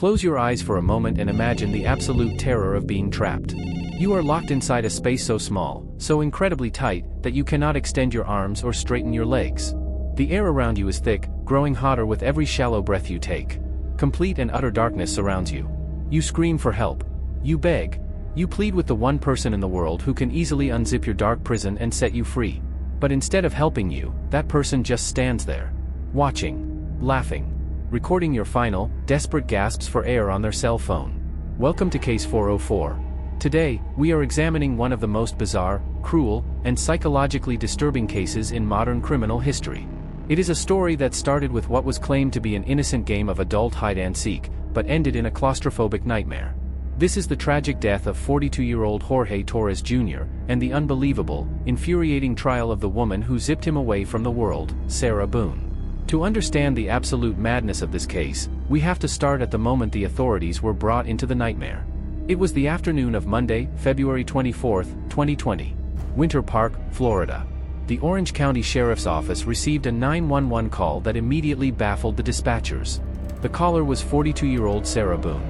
Close your eyes for a moment and imagine the absolute terror of being trapped. You are locked inside a space so small, so incredibly tight, that you cannot extend your arms or straighten your legs. The air around you is thick, growing hotter with every shallow breath you take. Complete and utter darkness surrounds you. You scream for help. You beg. You plead with the one person in the world who can easily unzip your dark prison and set you free. But instead of helping you, that person just stands there. Watching. Laughing. Recording your final, desperate gasps for air on their cell phone. Welcome to Case 404. Today, we are examining one of the most bizarre, cruel, and psychologically disturbing cases in modern criminal history. It is a story that started with what was claimed to be an innocent game of adult hide-and-seek, but ended in a claustrophobic nightmare. This is the tragic death of 42-year-old Jorge Torres Jr., and the unbelievable, infuriating trial of the woman who zipped him away from the world, Sarah Boone. To understand the absolute madness of this case, we have to start at the moment the authorities were brought into the nightmare. It was the afternoon of Monday, February 24, 2020. Winter Park, Florida. The Orange County Sheriff's Office received a 911 call that immediately baffled the dispatchers. The caller was 42-year-old Sarah Boone.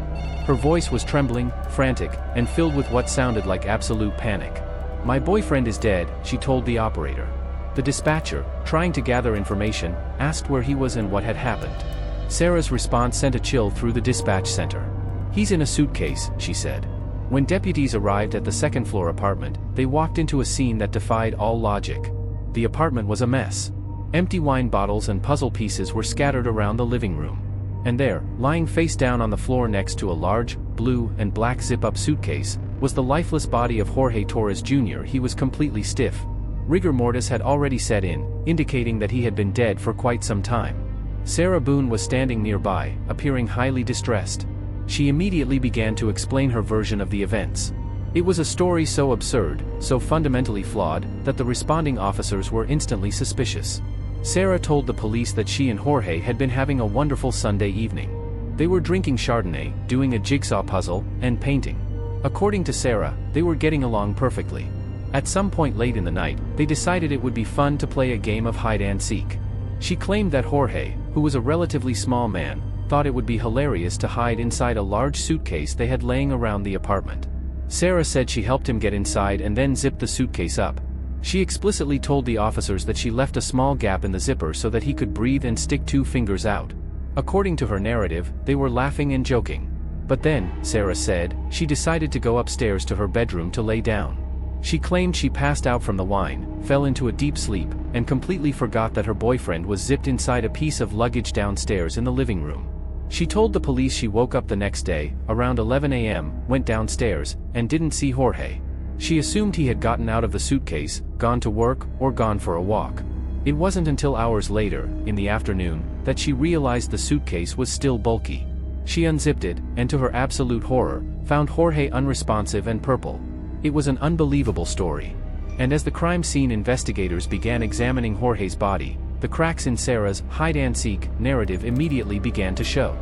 Her voice was trembling, frantic, and filled with what sounded like absolute panic. "My boyfriend is dead," she told the operator. The dispatcher, trying to gather information, asked where he was and what had happened. Sarah's response sent a chill through the dispatch center. "He's in a suitcase," she said. When deputies arrived at the second-floor apartment, they walked into a scene that defied all logic. The apartment was a mess. Empty wine bottles and puzzle pieces were scattered around the living room. And there, lying face down on the floor next to a large, blue and black zip-up suitcase, was the lifeless body of Jorge Torres Jr. He was completely stiff. Rigor mortis had already set in, indicating that he had been dead for quite some time. Sarah Boone was standing nearby, appearing highly distressed. She immediately began to explain her version of the events. It was a story so absurd, so fundamentally flawed, that the responding officers were instantly suspicious. Sarah told the police that she and Jorge had been having a wonderful Sunday evening. They were drinking Chardonnay, doing a jigsaw puzzle, and painting. According to Sarah, they were getting along perfectly. At some point late in the night, they decided it would be fun to play a game of hide-and-seek. She claimed that Jorge, who was a relatively small man, thought it would be hilarious to hide inside a large suitcase they had laying around the apartment. Sarah said she helped him get inside and then zipped the suitcase up. She explicitly told the officers that she left a small gap in the zipper so that he could breathe and stick 2 fingers out. According to her narrative, they were laughing and joking. But then, Sarah said, she decided to go upstairs to her bedroom to lay down. She claimed she passed out from the wine, fell into a deep sleep, and completely forgot that her boyfriend was zipped inside a piece of luggage downstairs in the living room. She told the police she woke up the next day, around 11 a.m., went downstairs, and didn't see Jorge. She assumed he had gotten out of the suitcase, gone to work, or gone for a walk. It wasn't until hours later, in the afternoon, that she realized the suitcase was still bulky. She unzipped it, and to her absolute horror, found Jorge unresponsive and purple. It was an unbelievable story. And as the crime scene investigators began examining Jorge's body, the cracks in Sarah's hide-and-seek narrative immediately began to show.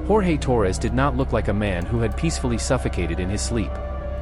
Jorge Torres did not look like a man who had peacefully suffocated in his sleep.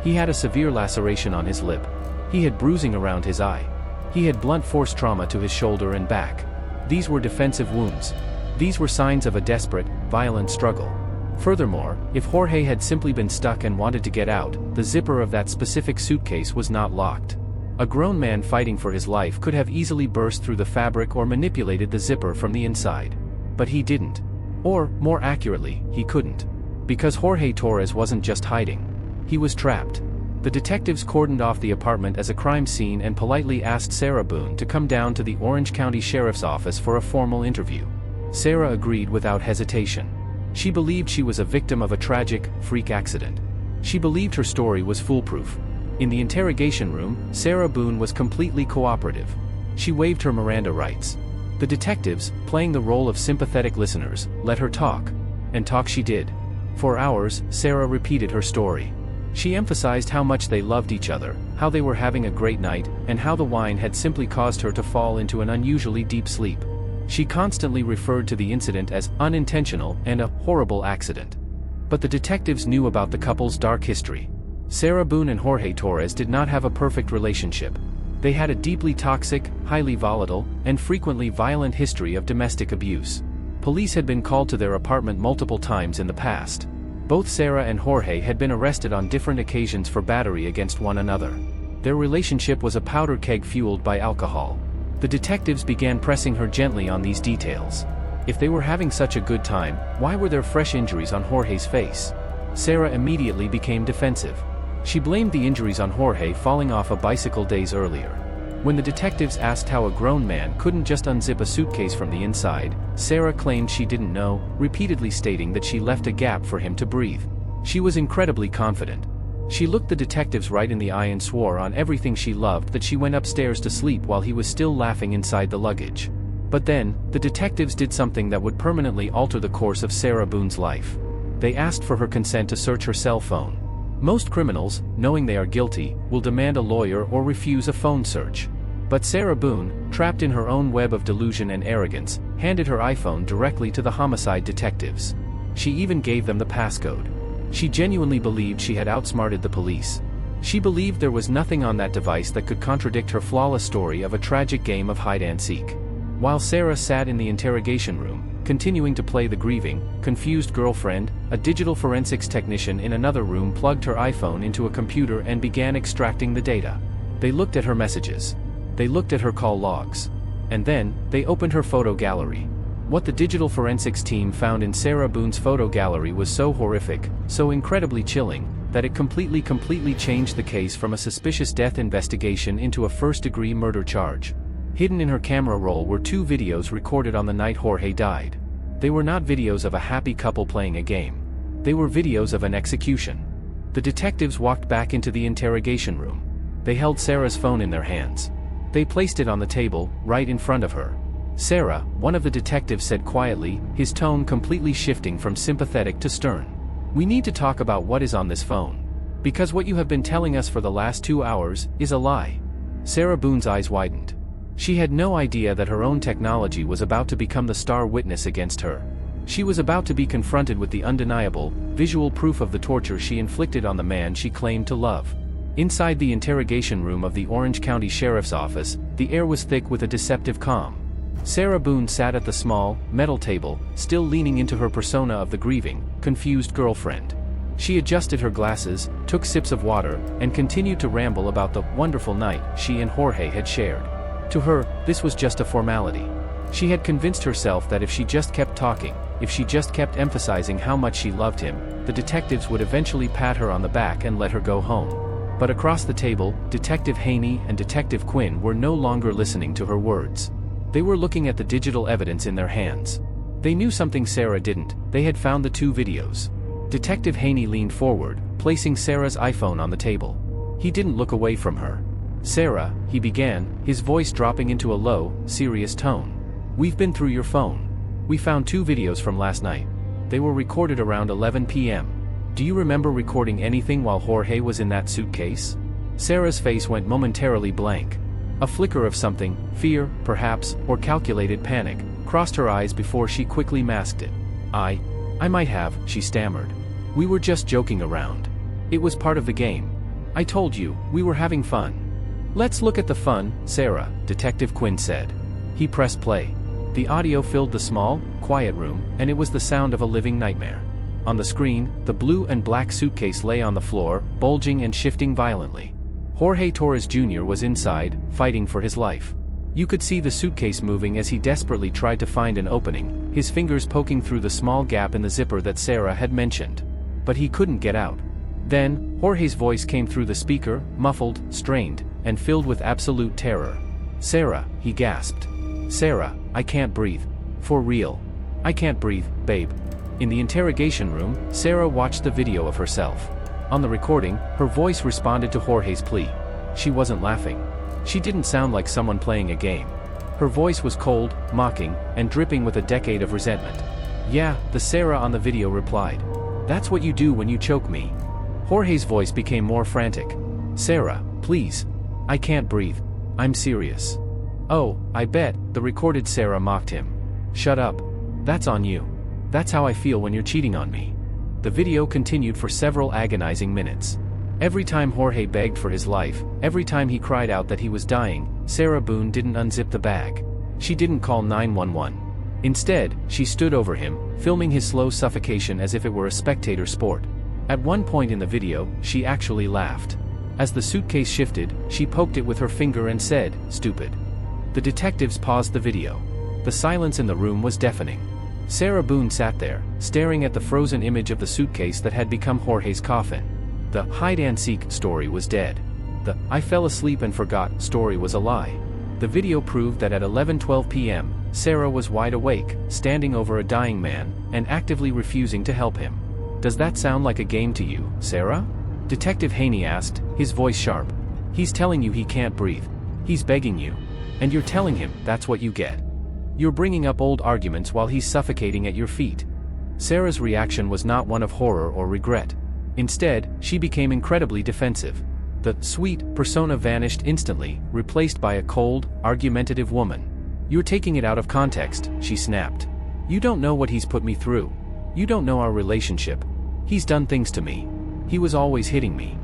He had a severe laceration on his lip. He had bruising around his eye. He had blunt force trauma to his shoulder and back. These were defensive wounds. These were signs of a desperate, violent struggle. Furthermore, if Jorge had simply been stuck and wanted to get out, the zipper of that specific suitcase was not locked. A grown man fighting for his life could have easily burst through the fabric or manipulated the zipper from the inside. But he didn't. Or, more accurately, he couldn't. Because Jorge Torres wasn't just hiding. He was trapped. The detectives cordoned off the apartment as a crime scene and politely asked Sarah Boone to come down to the Orange County Sheriff's Office for a formal interview. Sarah agreed without hesitation. She believed she was a victim of a tragic, freak accident. She believed her story was foolproof. In the interrogation room, Sarah Boone was completely cooperative. She waived her Miranda rights. The detectives, playing the role of sympathetic listeners, let her talk. And talk she did. For hours, Sarah repeated her story. She emphasized how much they loved each other, how they were having a great night, and how the wine had simply caused her to fall into an unusually deep sleep. She constantly referred to the incident as unintentional and a horrible accident. But the detectives knew about the couple's dark history. Sarah Boone and Jorge Torres did not have a perfect relationship. They had a deeply toxic, highly volatile, and frequently violent history of domestic abuse. Police had been called to their apartment multiple times in the past. Both Sarah and Jorge had been arrested on different occasions for battery against one another. Their relationship was a powder keg fueled by alcohol. The detectives began pressing her gently on these details. If they were having such a good time, why were there fresh injuries on Jorge's face? Sarah immediately became defensive. She blamed the injuries on Jorge falling off a bicycle days earlier. When the detectives asked how a grown man couldn't just unzip a suitcase from the inside, Sarah claimed she didn't know, repeatedly stating that she left a gap for him to breathe. She was incredibly confident. She looked the detectives right in the eye and swore on everything she loved that she went upstairs to sleep while he was still laughing inside the luggage. But then, the detectives did something that would permanently alter the course of Sarah Boone's life. They asked for her consent to search her cell phone. Most criminals, knowing they are guilty, will demand a lawyer or refuse a phone search. But Sarah Boone, trapped in her own web of delusion and arrogance, handed her iPhone directly to the homicide detectives. She even gave them the passcode. She genuinely believed she had outsmarted the police. She believed there was nothing on that device that could contradict her flawless story of a tragic game of hide-and-seek. While Sarah sat in the interrogation room, continuing to play the grieving, confused girlfriend, a digital forensics technician in another room plugged her iPhone into a computer and began extracting the data. They looked at her messages. They looked at her call logs. And then, they opened her photo gallery. What the digital forensics team found in Sarah Boone's photo gallery was so horrific, so incredibly chilling, that it completely changed the case from a suspicious death investigation into a first-degree murder charge. Hidden in her camera roll were 2 videos recorded on the night Jorge died. They were not videos of a happy couple playing a game. They were videos of an execution. The detectives walked back into the interrogation room. They held Sarah's phone in their hands. They placed it on the table, right in front of her. Sarah, one of the detectives said quietly, his tone completely shifting from sympathetic to stern. "We need to talk about what is on this phone. Because what you have been telling us for the last 2 hours is a lie." Sarah Boone's eyes widened. She had no idea that her own technology was about to become the star witness against her. She was about to be confronted with the undeniable, visual proof of the torture she inflicted on the man she claimed to love. Inside the interrogation room of the Orange County Sheriff's Office, the air was thick with a deceptive calm. Sarah Boone sat at the small, metal table, still leaning into her persona of the grieving, confused girlfriend. She adjusted her glasses, took sips of water, and continued to ramble about the wonderful night she and Jorge had shared. To her, this was just a formality. She had convinced herself that if she just kept talking, if she just kept emphasizing how much she loved him, the detectives would eventually pat her on the back and let her go home. But across the table, Detective Haney and Detective Quinn were no longer listening to her words. They were looking at the digital evidence in their hands. They knew something Sarah didn't. They had found the 2 videos. Detective Haney leaned forward, placing Sarah's iPhone on the table. He didn't look away from her. "Sarah," he began, his voice dropping into a low, serious tone. "We've been through your phone. We found 2 videos from last night. They were recorded around 11 p.m. Do you remember recording anything while Jorge was in that suitcase?" Sarah's face went momentarily blank. A flicker of something, fear, perhaps, or calculated panic, crossed her eyes before she quickly masked it. I might have," she stammered. "We were just joking around. It was part of the game. I told you, we were having fun." "Let's look at the fun, Sarah," Detective Quinn said. He pressed play. The audio filled the small, quiet room, and it was the sound of a living nightmare. On the screen, the blue and black suitcase lay on the floor, bulging and shifting violently. Jorge Torres Jr. was inside, fighting for his life. You could see the suitcase moving as he desperately tried to find an opening, his fingers poking through the small gap in the zipper that Sarah had mentioned. But he couldn't get out. Then, Jorge's voice came through the speaker, muffled, strained, and filled with absolute terror. "Sarah," he gasped. "Sarah, I can't breathe. For real. I can't breathe, babe." In the interrogation room, Sarah watched the video of herself. On the recording, her voice responded to Jorge's plea. She wasn't laughing. She didn't sound like someone playing a game. Her voice was cold, mocking, and dripping with a decade of resentment. "Yeah," the Sarah on the video replied. "That's what you do when you choke me." Jorge's voice became more frantic. "Sarah, please. I can't breathe. I'm serious." "Oh, I bet," the recorded Sarah mocked him. "Shut up. That's on you. That's how I feel when you're cheating on me." The video continued for several agonizing minutes. Every time Jorge begged for his life, every time he cried out that he was dying, Sarah Boone didn't unzip the bag. She didn't call 911. Instead, she stood over him, filming his slow suffocation as if it were a spectator sport. At one point in the video, she actually laughed. As the suitcase shifted, she poked it with her finger and said, "Stupid." The detectives paused the video. The silence in the room was deafening. Sarah Boone sat there, staring at the frozen image of the suitcase that had become Jorge's coffin. The hide-and-seek story was dead. The "I fell asleep and forgot" story was a lie. The video proved that at 11:12 p.m., Sarah was wide awake, standing over a dying man, and actively refusing to help him. "Does that sound like a game to you, Sarah?" Detective Haney asked, his voice sharp. "He's telling you he can't breathe. He's begging you. And you're telling him that's what you get. You're bringing up old arguments while he's suffocating at your feet." Sarah's reaction was not one of horror or regret. Instead, she became incredibly defensive. The sweet persona vanished instantly, replaced by a cold, argumentative woman. "You're taking it out of context," she snapped. "You don't know what he's put me through. You don't know our relationship. He's done things to me. He was always hitting me."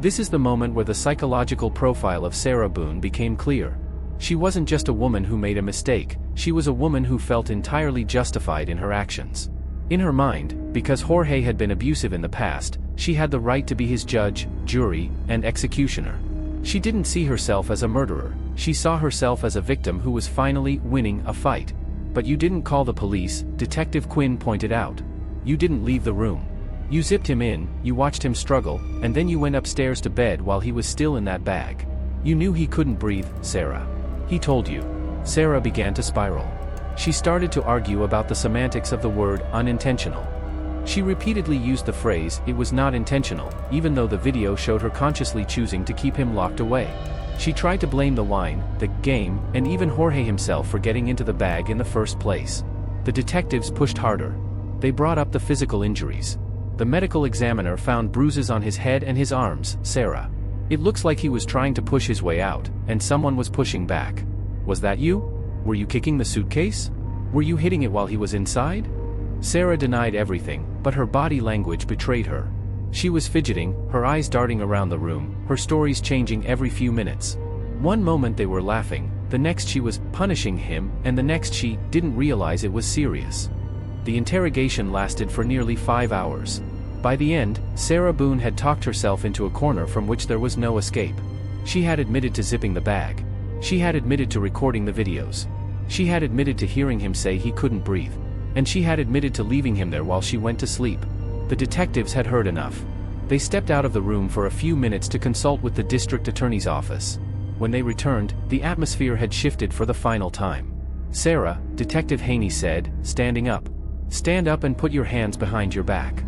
This is the moment where the psychological profile of Sarah Boone became clear. She wasn't just a woman who made a mistake, she was a woman who felt entirely justified in her actions. In her mind, because Jorge had been abusive in the past, she had the right to be his judge, jury, and executioner. She didn't see herself as a murderer, she saw herself as a victim who was finally winning a fight. "But you didn't call the police," Detective Quinn pointed out. "You didn't leave the room. You zipped him in, you watched him struggle, and then you went upstairs to bed while he was still in that bag. You knew he couldn't breathe, Sarah. He told you." Sarah began to spiral. She started to argue about the semantics of the word unintentional. She repeatedly used the phrase, "It was not intentional," even though the video showed her consciously choosing to keep him locked away. She tried to blame the wine, the game, and even Jorge himself for getting into the bag in the first place. The detectives pushed harder. They brought up the physical injuries. The medical examiner found bruises on his head and his arms. "Sarah, it looks like he was trying to push his way out, and someone was pushing back. Was that you? Were you kicking the suitcase? Were you hitting it while he was inside?" Sarah denied everything, but her body language betrayed her. She was fidgeting, her eyes darting around the room, her stories changing every few minutes. One moment they were laughing, the next she was punishing him, and the next she didn't realize it was serious. The interrogation lasted for nearly 5 hours. By the end, Sarah Boone had talked herself into a corner from which there was no escape. She had admitted to zipping the bag. She had admitted to recording the videos. She had admitted to hearing him say he couldn't breathe. And she had admitted to leaving him there while she went to sleep. The detectives had heard enough. They stepped out of the room for a few minutes to consult with the district attorney's office. When they returned, the atmosphere had shifted for the final time. "Sarah," Detective Haney said, standing up. "Stand up and put your hands behind your back."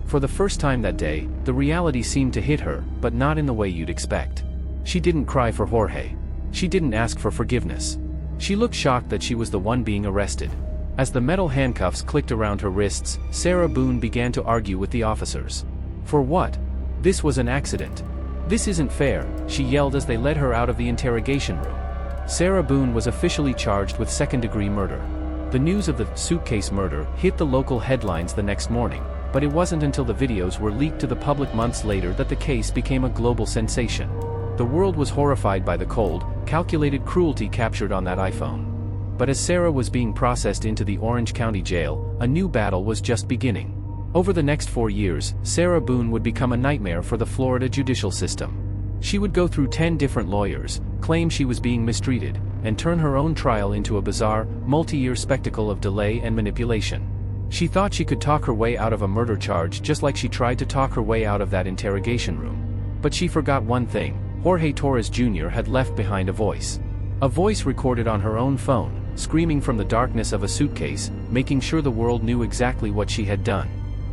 For the first time that day, the reality seemed to hit her, but not in the way you'd expect. She didn't cry for Jorge. She didn't ask for forgiveness. She looked shocked that she was the one being arrested. As the metal handcuffs clicked around her wrists, Sarah Boone began to argue with the officers. For what? This was an accident. "This isn't fair," she yelled as they led her out of the interrogation room. Sarah Boone was officially charged with second-degree murder. The news of the Suitcase murder hit the local headlines the next morning, but it wasn't until the videos were leaked to the public months later that the case became a global sensation. The world was horrified by the cold, calculated cruelty captured on that iPhone. But as Sarah was being processed into the Orange County Jail, a new battle was just beginning. Over the next 4 years, Sarah Boone would become a nightmare for the Florida judicial system. She would go through 10 different lawyers, claim she was being mistreated, and turn her own trial into a bizarre, multi-year spectacle of delay and manipulation. She thought she could talk her way out of a murder charge just like she tried to talk her way out of that interrogation room. But she forgot one thing: Jorge Torres Jr. had left behind a voice. A voice recorded on her own phone, screaming from the darkness of a suitcase, making sure the world knew exactly what she had done.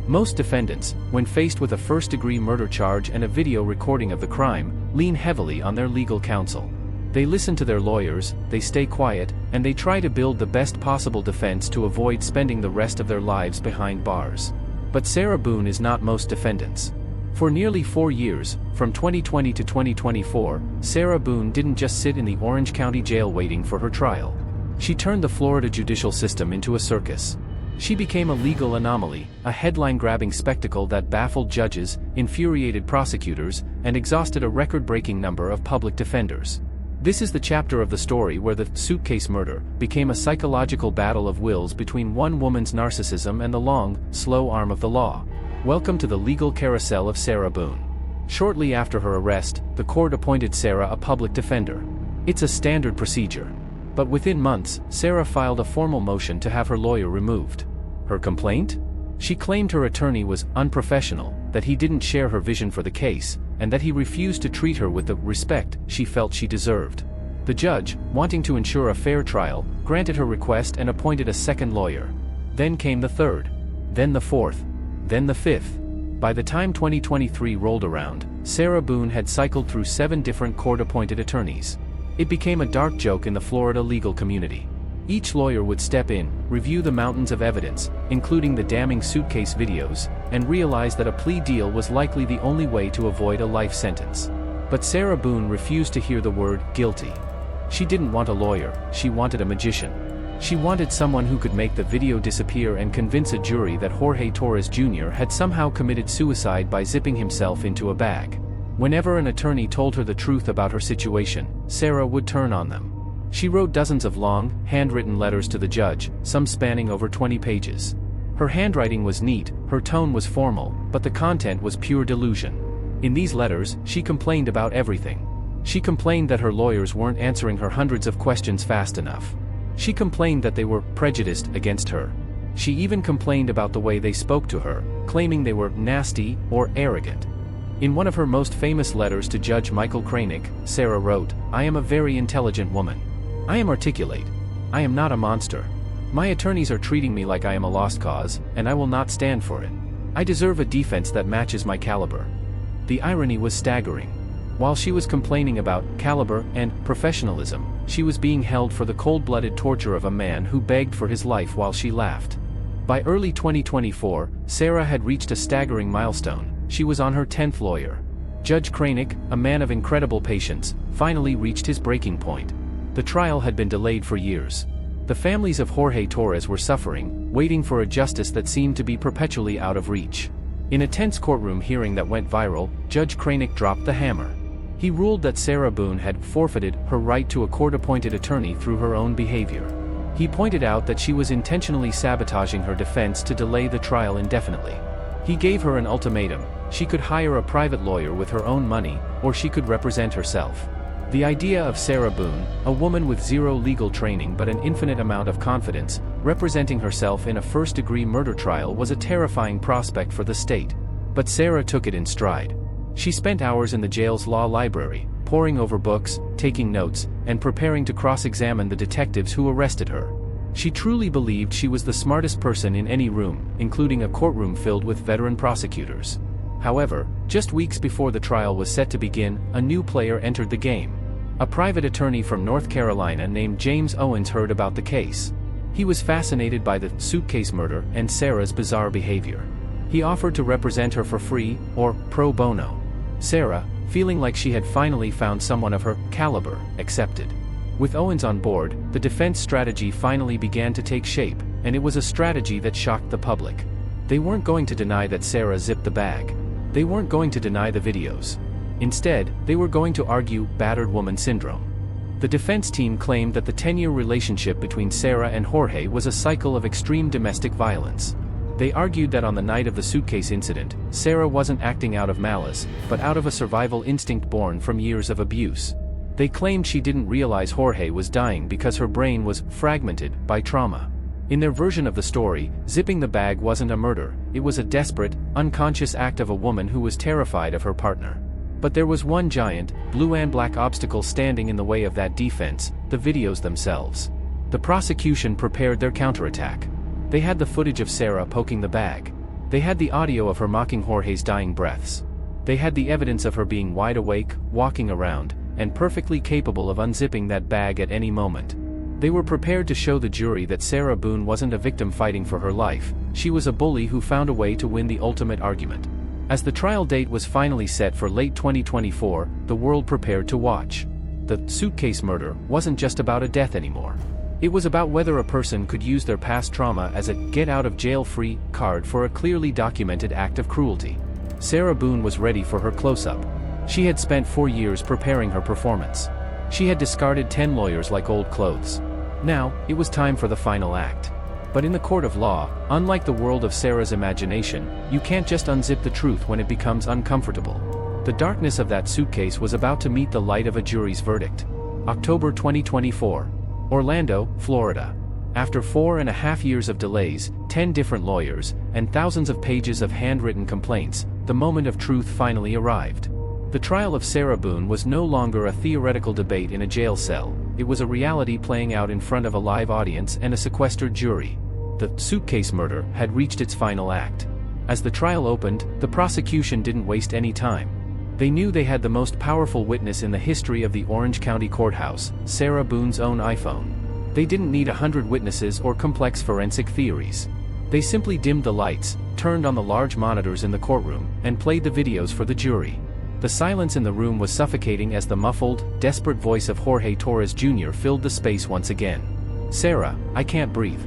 Most defendants, when faced with a first-degree murder charge and a video recording of the crime, lean heavily on their legal counsel. They listen to their lawyers, they stay quiet, and they try to build the best possible defense to avoid spending the rest of their lives behind bars. But Sarah Boone is not most defendants. For nearly 4 years, from 2020 to 2024, Sarah Boone didn't just sit in the Orange County Jail waiting for her trial. She turned the Florida judicial system into a circus. She became a legal anomaly, a headline-grabbing spectacle that baffled judges, infuriated prosecutors, and exhausted a record-breaking number of public defenders. This is the chapter of the story where the suitcase murder became a psychological battle of wills between one woman's narcissism and the long, slow arm of the law. Welcome to the legal carousel of Sarah Boone. Shortly after her arrest, the court appointed Sarah a public defender. It's a standard procedure. But within months, Sarah filed a formal motion to have her lawyer removed. Her complaint? She claimed her attorney was unprofessional, that he didn't share her vision for the case, and that he refused to treat her with the respect she felt she deserved. The judge, wanting to ensure a fair trial, granted her request and appointed a second lawyer. Then came the third. Then the fourth. Then the fifth. By the time 2023 rolled around, Sarah Boone had cycled through 7 different court-appointed attorneys. It became a dark joke in the Florida legal community. Each lawyer would step in, review the mountains of evidence, including the damning suitcase videos, and realize that a plea deal was likely the only way to avoid a life sentence. But Sarah Boone refused to hear the word guilty. She didn't want a lawyer, she wanted a magician. She wanted someone who could make the video disappear and convince a jury that Jorge Torres Jr. had somehow committed suicide by zipping himself into a bag. Whenever an attorney told her the truth about her situation, Sarah would turn on them. She wrote dozens of long, handwritten letters to the judge, some spanning over 20 pages. Her handwriting was neat, her tone was formal, but the content was pure delusion. In these letters, she complained about everything. She complained that her lawyers weren't answering her hundreds of questions fast enough. She complained that they were prejudiced against her. She even complained about the way they spoke to her, claiming they were nasty or arrogant. In one of her most famous letters to Judge Michael Kranick, Sarah wrote, "I am a very intelligent woman. I am articulate. I am not a monster. My attorneys are treating me like I am a lost cause, and I will not stand for it. I deserve a defense that matches my caliber." The irony was staggering. While she was complaining about caliber and professionalism, she was being held for the cold-blooded torture of a man who begged for his life while she laughed. By early 2024, Sarah had reached a staggering milestone. She was on her 10th lawyer. Judge Kranick, a man of incredible patience, finally reached his breaking point. The trial had been delayed for years. The families of Jorge Torres were suffering, waiting for a justice that seemed to be perpetually out of reach. In a tense courtroom hearing that went viral, Judge Kranick dropped the hammer. He ruled that Sarah Boone had forfeited her right to a court-appointed attorney through her own behavior. He pointed out that she was intentionally sabotaging her defense to delay the trial indefinitely. He gave her an ultimatum: she could hire a private lawyer with her own money, or she could represent herself. The idea of Sarah Boone, a woman with zero legal training but an infinite amount of confidence, representing herself in a first-degree murder trial was a terrifying prospect for the state. But Sarah took it in stride. She spent hours in the jail's law library, poring over books, taking notes, and preparing to cross-examine the detectives who arrested her. She truly believed she was the smartest person in any room, including a courtroom filled with veteran prosecutors. However, just weeks before the trial was set to begin, a new player entered the game. A private attorney from North Carolina named James Owens heard about the case. He was fascinated by the suitcase murder and Sarah's bizarre behavior. He offered to represent her for free, or pro bono. Sarah, feeling like she had finally found someone of her caliber, accepted. With Owens on board, the defense strategy finally began to take shape, and it was a strategy that shocked the public. They weren't going to deny that Sarah zipped the bag. They weren't going to deny the videos. Instead, they were going to argue battered woman syndrome. The defense team claimed that the 10-year relationship between Sarah and Jorge was a cycle of extreme domestic violence. They argued that on the night of the suitcase incident, Sarah wasn't acting out of malice, but out of a survival instinct born from years of abuse. They claimed she didn't realize Jorge was dying because her brain was fragmented by trauma. In their version of the story, zipping the bag wasn't a murder, it was a desperate, unconscious act of a woman who was terrified of her partner. But there was one giant, blue and black obstacle standing in the way of that defense: the videos themselves. The prosecution prepared their counterattack. They had the footage of Sarah poking the bag. They had the audio of her mocking Jorge's dying breaths. They had the evidence of her being wide awake, walking around, and perfectly capable of unzipping that bag at any moment. They were prepared to show the jury that Sarah Boone wasn't a victim fighting for her life, she was a bully who found a way to win the ultimate argument. As the trial date was finally set for late 2024, the world prepared to watch. The suitcase murder wasn't just about a death anymore. It was about whether a person could use their past trauma as a get-out-of-jail-free card for a clearly documented act of cruelty. Sarah Boone was ready for her close-up. She had spent 4 years preparing her performance. She had discarded 10 lawyers like old clothes. Now, it was time for the final act. But in the court of law, unlike the world of Sarah's imagination, you can't just unzip the truth when it becomes uncomfortable. The darkness of that suitcase was about to meet the light of a jury's verdict. October 2024. Orlando, Florida. After 4.5 years of delays, 10 different lawyers, and thousands of pages of handwritten complaints, the moment of truth finally arrived. The trial of Sarah Boone was no longer a theoretical debate in a jail cell, it was a reality playing out in front of a live audience and a sequestered jury. The suitcase murder had reached its final act. As the trial opened, the prosecution didn't waste any time. They knew they had the most powerful witness in the history of the Orange County Courthouse, Sarah Boone's own iPhone. They didn't need 100 witnesses or complex forensic theories. They simply dimmed the lights, turned on the large monitors in the courtroom, and played the videos for the jury. The silence in the room was suffocating as the muffled, desperate voice of Jorge Torres Jr. filled the space once again. "Sarah, I can't breathe."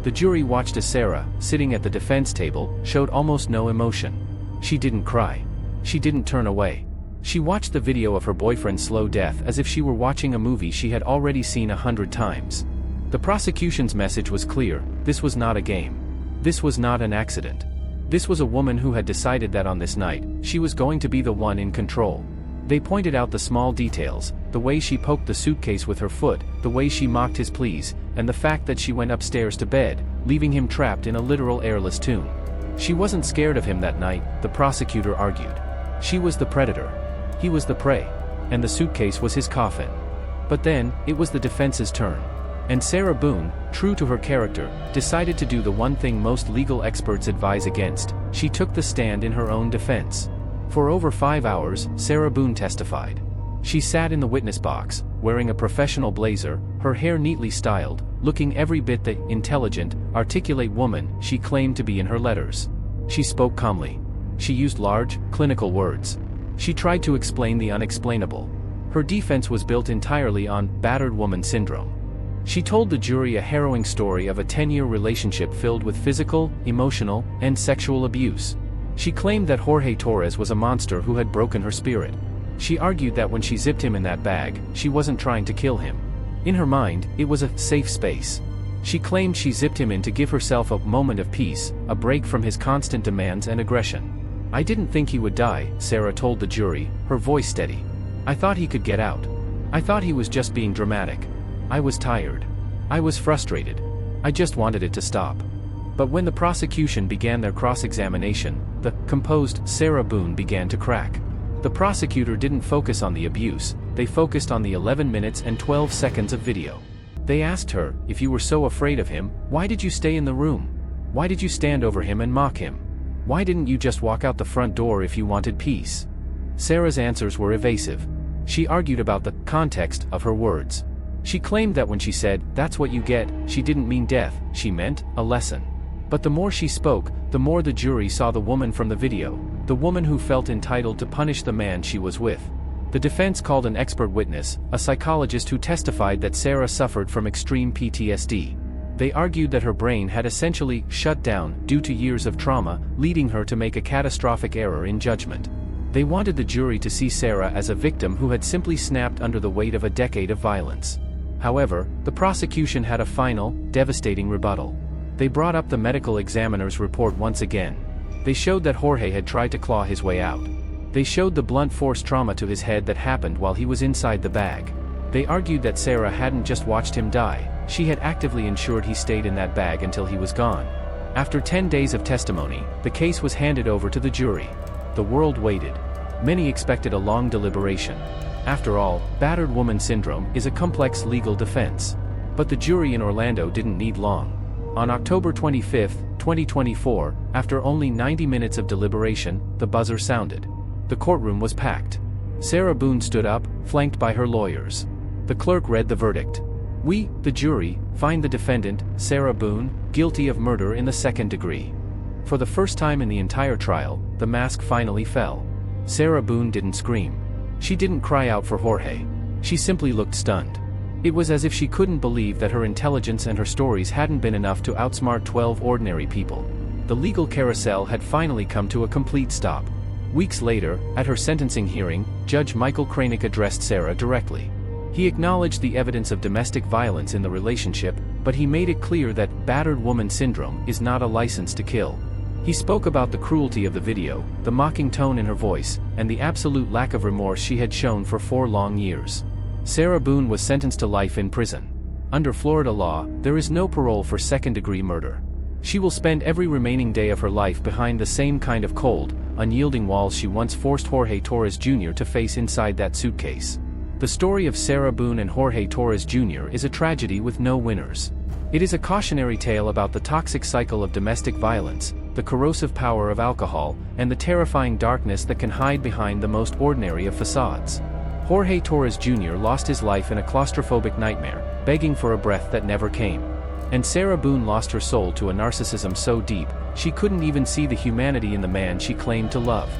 The jury watched as Sarah, sitting at the defense table, showed almost no emotion. She didn't cry. She didn't turn away. She watched the video of her boyfriend's slow death as if she were watching a movie she had already seen 100 times. The prosecution's message was clear: this was not a game. This was not an accident. This was a woman who had decided that on this night, she was going to be the one in control. They pointed out the small details, the way she poked the suitcase with her foot, the way she mocked his pleas, and the fact that she went upstairs to bed, leaving him trapped in a literal airless tomb. She wasn't scared of him that night, the prosecutor argued. She was the predator. He was the prey. And the suitcase was his coffin. But then, it was the defense's turn. And Sarah Boone, true to her character, decided to do the one thing most legal experts advise against: she took the stand in her own defense. For over 5 hours, Sarah Boone testified. She sat in the witness box, wearing a professional blazer, her hair neatly styled, looking every bit the intelligent, articulate woman she claimed to be in her letters. She spoke calmly. She used large, clinical words. She tried to explain the unexplainable. Her defense was built entirely on battered woman syndrome. She told the jury a harrowing story of a 10-year relationship filled with physical, emotional, and sexual abuse. She claimed that Jorge Torres was a monster who had broken her spirit. She argued that when she zipped him in that bag, she wasn't trying to kill him. In her mind, it was a safe space. She claimed she zipped him in to give herself a moment of peace, a break from his constant demands and aggression. "I didn't think he would die," Sarah told the jury, her voice steady. "I thought he could get out. I thought he was just being dramatic. I was tired. I was frustrated. I just wanted it to stop." But when the prosecution began their cross-examination, the composed Sarah Boone began to crack. The prosecutor didn't focus on the abuse, they focused on the 11 minutes and 12 seconds of video. They asked her, "If you were so afraid of him, why did you stay in the room? Why did you stand over him and mock him? Why didn't you just walk out the front door if you wanted peace?" Sarah's answers were evasive. She argued about the context of her words. She claimed that when she said, "That's what you get," she didn't mean death, she meant a lesson. But the more she spoke, the more the jury saw the woman from the video, the woman who felt entitled to punish the man she was with. The defense called an expert witness, a psychologist who testified that Sarah suffered from extreme PTSD. They argued that her brain had essentially shut down due to years of trauma, leading her to make a catastrophic error in judgment. They wanted the jury to see Sarah as a victim who had simply snapped under the weight of a decade of violence. However, the prosecution had a final, devastating rebuttal. They brought up the medical examiner's report once again. They showed that Jorge had tried to claw his way out. They showed the blunt force trauma to his head that happened while he was inside the bag. They argued that Sarah hadn't just watched him die, she had actively ensured he stayed in that bag until he was gone. After 10 days of testimony, the case was handed over to the jury. The world waited. Many expected a long deliberation. After all, battered woman syndrome is a complex legal defense. But the jury in Orlando didn't need long. On October 25, 2024, after only 90 minutes of deliberation, the buzzer sounded. The courtroom was packed. Sarah Boone stood up, flanked by her lawyers. The clerk read the verdict. "We, the jury, find the defendant, Sarah Boone, guilty of murder in the second degree." For the first time in the entire trial, the mask finally fell. Sarah Boone didn't scream. She didn't cry out for Jorge. She simply looked stunned. It was as if she couldn't believe that her intelligence and her stories hadn't been enough to outsmart 12 ordinary people. The legal carousel had finally come to a complete stop. Weeks later, at her sentencing hearing, Judge Michael Kranick addressed Sarah directly. He acknowledged the evidence of domestic violence in the relationship, but he made it clear that battered woman syndrome is not a license to kill. He spoke about the cruelty of the video, the mocking tone in her voice, and the absolute lack of remorse she had shown for 4 long years. Sarah Boone was sentenced to life in prison. Under Florida law, there is no parole for second-degree murder. She will spend every remaining day of her life behind the same kind of cold, unyielding walls she once forced Jorge Torres Jr. to face inside that suitcase. The story of Sarah Boone and Jorge Torres Jr. is a tragedy with no winners. It is a cautionary tale about the toxic cycle of domestic violence, the corrosive power of alcohol, and the terrifying darkness that can hide behind the most ordinary of facades. Jorge Torres Jr. lost his life in a claustrophobic nightmare, begging for a breath that never came. And Sarah Boone lost her soul to a narcissism so deep, she couldn't even see the humanity in the man she claimed to love.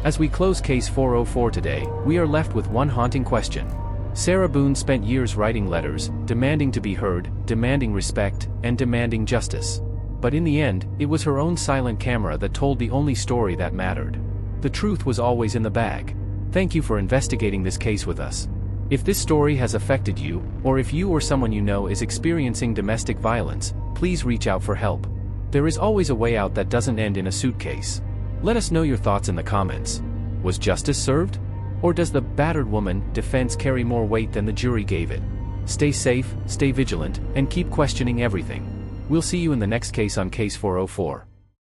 As we close Case 404 today, we are left with one haunting question. Sarah Boone spent years writing letters, demanding to be heard, demanding respect, and demanding justice. But in the end, it was her own silent camera that told the only story that mattered. The truth was always in the bag. Thank you for investigating this case with us. If this story has affected you, or if you or someone you know is experiencing domestic violence, please reach out for help. There is always a way out that doesn't end in a suitcase. Let us know your thoughts in the comments. Was justice served? Or does the battered woman defense carry more weight than the jury gave it? Stay safe, stay vigilant, and keep questioning everything. We'll see you in the next case on Case 404.